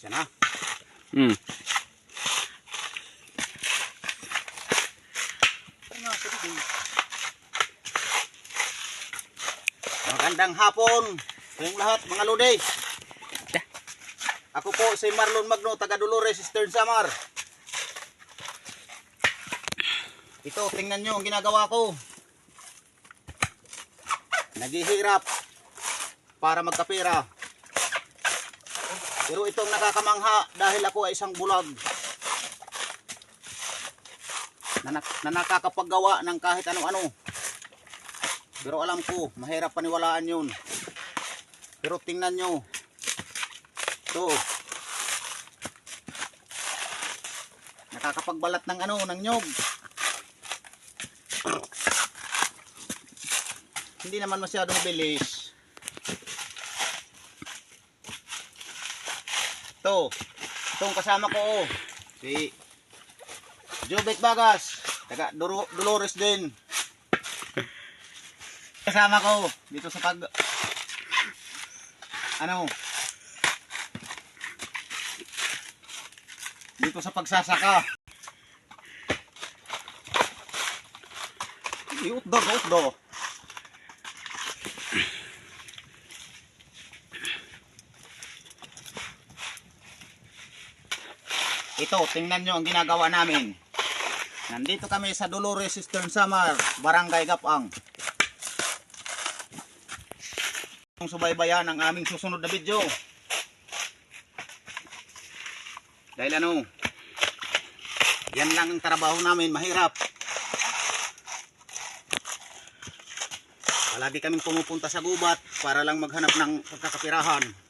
Yan ha. Magandang hapon sa inyong lahat mga lodi. Ako po si Marlon Magno, taga Dolores, Eastern Samar. Ito, tingnan nyo ang ginagawa ko. Naghihirap para magkapera. Pero itong nakakamangha dahil ako ay isang bulag na nakakapaggawa ng kahit ano-ano. Pero alam ko, mahirap paniwalaan yun. Pero tingnan nyo. Ito. Nakakapagbalat ng ano, ng nyog. Hindi naman masyadong bilis. Ito. Itong kasama ko. Si Jobet Bagas. Taga Dolores din. Kasama ko dito sa dito sa pagsasaka. Utdo. Ito, tingnan nyo ang ginagawa namin. Nandito kami sa Dolores, Eastern Samar, Barangay Gapang. Subaybayan ang aming susunod na video. Dahil yan lang ang trabaho namin, mahirap. Palagi kaming pumupunta sa gubat para lang maghanap ng pagkakapirahan.